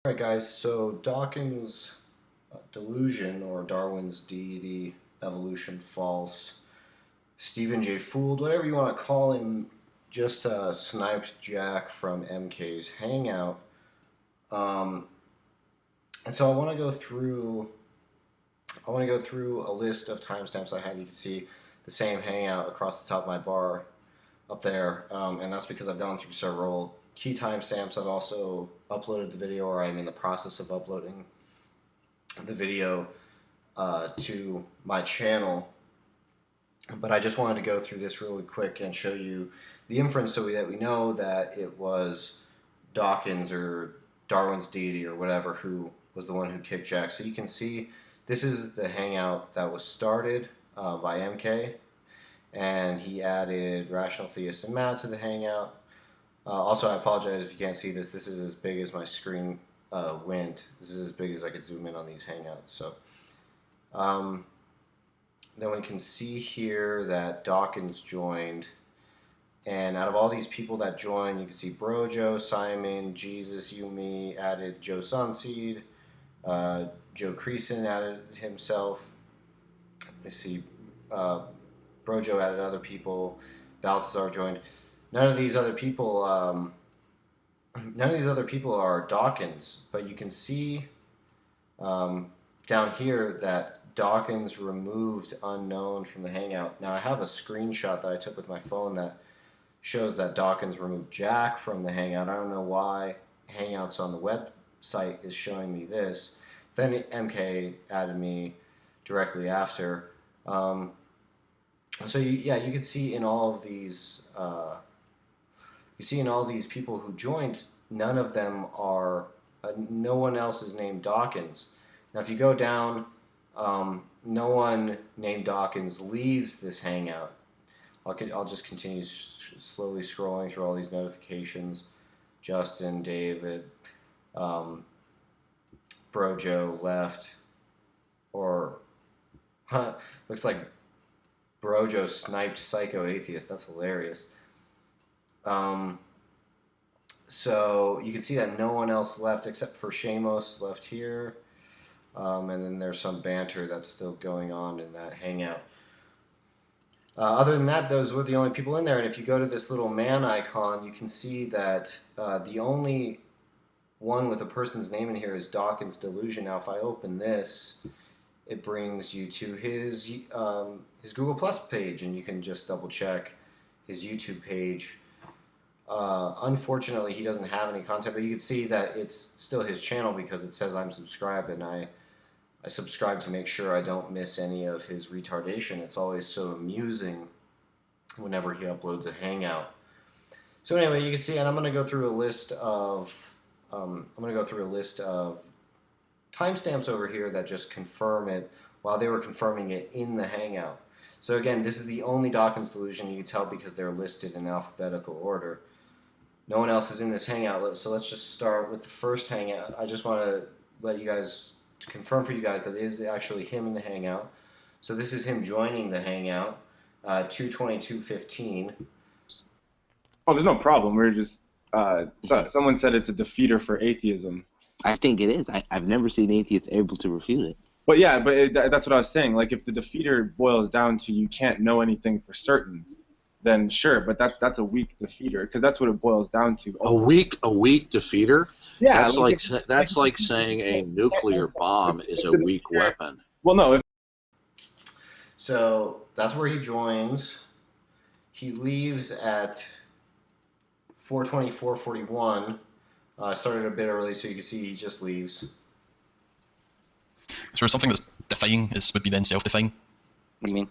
Alright guys, so Dawkins' delusion, or Darwin's deity, evolution false, Stephen J. Fooled, whatever you want to call him, just sniped Jack from MK's Hangout. Um, and so I want to go through a list of timestamps I have. You can see the same Hangout across the top of my bar up there, and that's because I've gone through several key timestamps. I've also uploaded the video, or I'm in the process of uploading the video to my channel. But I just wanted to go through this really quick and show you the inference so that we know that it was Dawkins or Darwin's deity or whatever who was the one who kicked Jack. So you can see this is the hangout that was started by MK, and he added Rational Theist and Matt to the hangout. Also, I apologize if you can't see this. This is as big as my screen went. This is as big as I could zoom in on these hangouts. So then we can see here that Dawkins joined. And out of all these people that joined, you can see Brojo, Simon, Jesus, Yumi added Joe Sunseed. Joe Creason added himself. You see Brojo added other people. Balthazar joined. None of these other people are Dawkins, but you can see down here that Dawkins removed unknown from the hangout. Now I have a screenshot that I took with my phone that shows that Dawkins removed Jack from the hangout. I don't know why Hangouts on the website is showing me this. Then MK added me directly after. So you can see in all of these, people who joined, none of them are, no one else is named Dawkins. Now if you go down, no one named Dawkins leaves this hangout. I'll just continue slowly scrolling through all these notifications. Justin, David, Brojo left, or looks like Brojo sniped Psycho Atheist. That's hilarious. So you can see that no one else left except for Shamos left here. And then there's some banter that's still going on in that hangout. Other than that, those were the only people in there. And if you go to this little man icon, you can see that the only one with a person's name in here is Dawkins Delusion. Now, if I open this, it brings you to his Google Plus page, and you can just double check his YouTube page. Unfortunately, he doesn't have any content, but you can see that it's still his channel because it says I'm subscribed, and I subscribe to make sure I don't miss any of his retardation. It's always so amusing whenever he uploads a hangout. So anyway, you can see, and I'm going to go through a list of timestamps over here that just confirm it while they were confirming it in the hangout. So again, this is the only Dawkins delusion. You can tell because they're listed in alphabetical order. No one else is in this hangout, so let's just start with the first hangout. I just want to let you guys, to confirm for you guys that it is actually him in the hangout. So this is him joining the hangout, 2/22/15. Oh, there's no problem. We're just someone said it's a defeater for atheism. I think it is. I've never seen atheists able to refute it. But yeah, that's what I was saying. Like, if the defeater boils down to you can't know anything for certain, then sure. But that's a weak defeater, because that's what it boils down to. A weak defeater? Yeah, That's like saying a nuclear bomb is a weak weapon. Well, no. So that's where he joins. He leaves at 4:24:41. Started a bit early, so you can see he just leaves. So something that's defying would be then self-defying. What do you mean?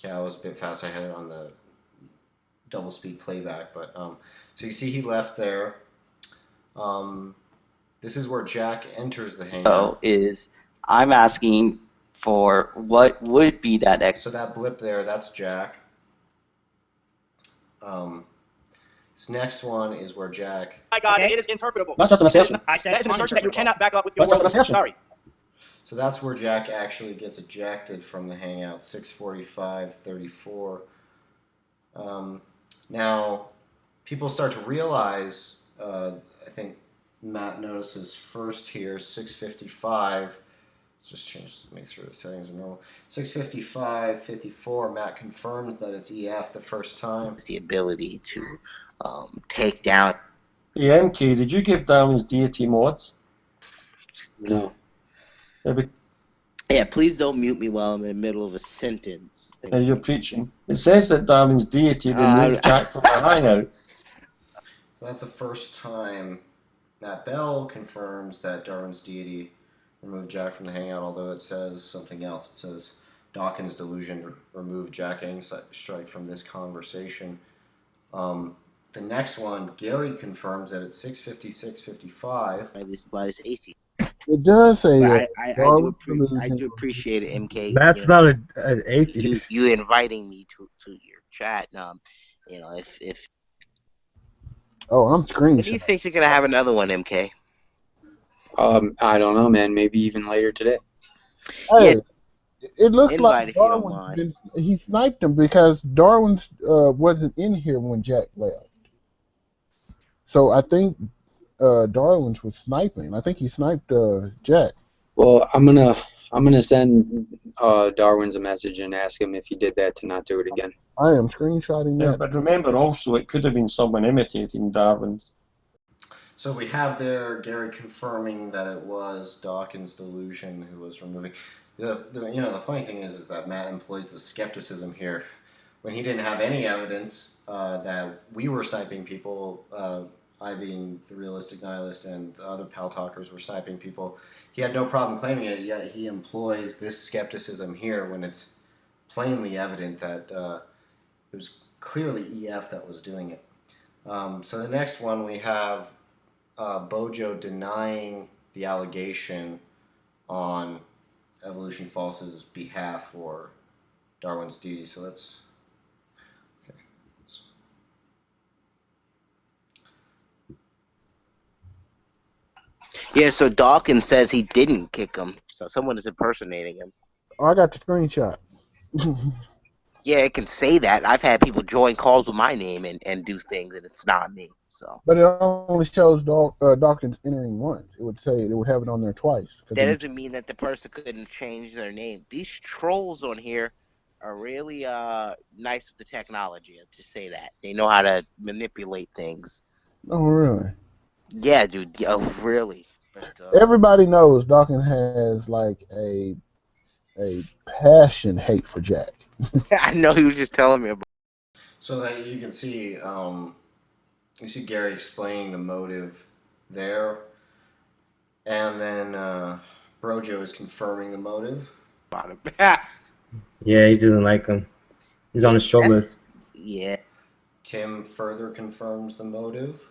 Yeah, I was a bit fast. I had it on the double speed playback, but so you see he left there. This is where Jack enters the hangout. I'm asking for what would be that X. So that blip there, that's Jack. This next one is where Jack. My God, it is interpretable. That's just an assertion. That is an assertion that you cannot back up with your That's just an words. assertion. Sorry. So that's where Jack actually gets ejected from the hangout, 6:45:34. Now, people start to realize, I think Matt notices first here, 655. Just change, make sure the settings are normal. 655.54. Matt confirms that it's EF the first time. The ability to take down. Yeah, MK, did you give Darwin's deity mods? No. Yeah, please don't mute me while I'm in the middle of a sentence. You're preaching. It says that Darwin's deity removed Jack from the hangout. That's the first time Matt Bell confirms that Darwin's deity removed Jack from the hangout, although it says something else. It says Dawkins' delusion removed Jack Angstreich from this conversation. The next one, Gary confirms that it's 6:56:55. But it's atheist. It does say But that. I do appreciate it, MK. That's not an atheist. You inviting me to your chat. If Oh, I'm when do you screenshot. think you're gonna have another one, MK? I don't know, man. Maybe even later today. Hey, it looks Invite like if you don't Darwin. He sniped him because Darwin wasn't in here when Jack left. So I think Darwin's was sniping. I think he sniped Jack. Well, I'm gonna send Darwin's a message and ask him if he did that to not do it again. I am screenshotting Yeah, that. but remember also, it could have been someone imitating Darwin's. So we have there Gary confirming that it was Dawkins' delusion who was removing. The funny thing is that Matt employs the skepticism here when he didn't have any evidence that we were sniping people. I being the realistic nihilist and the other pal talkers were sniping people. He had no problem claiming it, yet he employs this skepticism here when it's plainly evident that it was clearly EF that was doing it. So the next one we have Bojo denying the allegation on Evolution False's behalf for Darwin's deity. So let's. Okay. Yeah, so Dawkins says he didn't kick him, so someone is impersonating him. Oh, I got the screenshot. Yeah, it can say that. I've had people join calls with my name and do things, and it's not me. So But it only shows Dawkins entering once. It would say it would have it on there twice. that doesn't mean that the person couldn't change their name. These trolls on here are really nice with the technology. I'll just say that they know how to manipulate things. Oh, really? Yeah, dude. Yeah, really. But, Everybody knows Dawkins has like a passion hate for Jack. I know he was just telling me about. So that you can see, you see Gary explaining the motive there, and then Brojo is confirming the motive. Yeah, he doesn't like him. He's on his show list. Yeah. Tim further confirms the motive.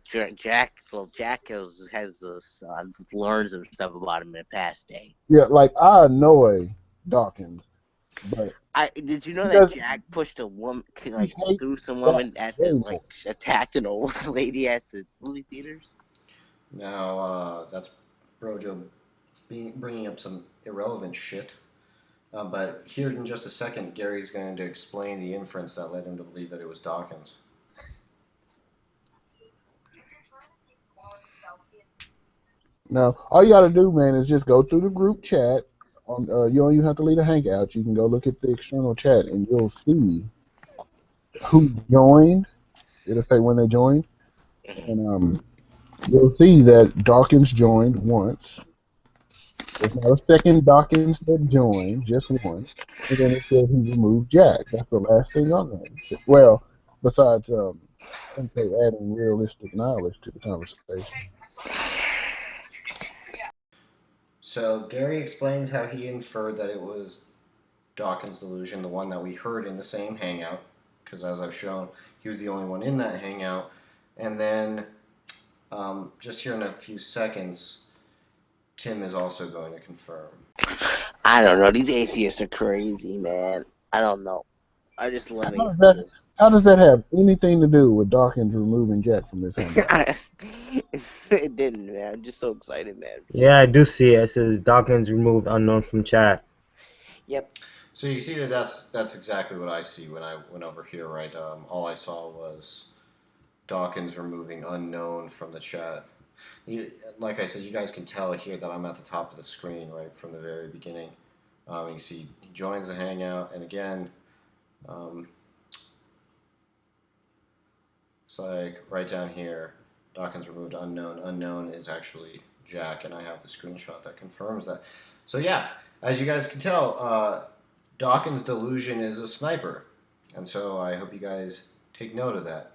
Jack has this, learns some stuff about him in the past day. Yeah, like I annoy Dawkins, but Did you know that Jack pushed a woman, threw some woman at the, attacked an old lady at the movie theaters? Now that's Brojo bringing up some irrelevant shit. But here in just a second, Gary's going to explain the inference that led him to believe that it was Dawkins. now all you gotta do, man, is just go through the group chat. You don't even have to leave the hangout. You can go look at the external chat, and you'll see who joined. It'll say when they joined, and you'll see that Dawkins joined once. There's not a second Dawkins that joined, just one. And then it says he removed Jack. That's the last thing on there. Well, besides adding realistic knowledge to the conversation. So Gary explains how he inferred that it was Dawkins' delusion, the one that we heard in the same hangout, because as I've shown, he was the only one in that hangout. And then, just here in a few seconds, Tim is also going to confirm. I don't know. These atheists are crazy, man. I don't know. I just love it. How does that have anything to do with Dawkins removing Jack from this hangout? It didn't, man. I'm just so excited, man. Yeah, I do see it. It says Dawkins removed unknown from chat. Yep. So you see that's exactly what I see when I went over here, right? All I saw was Dawkins removing unknown from the chat. Like I said, you guys can tell here that I'm at the top of the screen right from the very beginning. You see he joins the hangout, and again, it's like right down here, Dawkins removed unknown. Unknown is actually Jack, and I have the screenshot that confirms that. So yeah, as you guys can tell, Dawkins' delusion is a sniper, and so I hope you guys take note of that.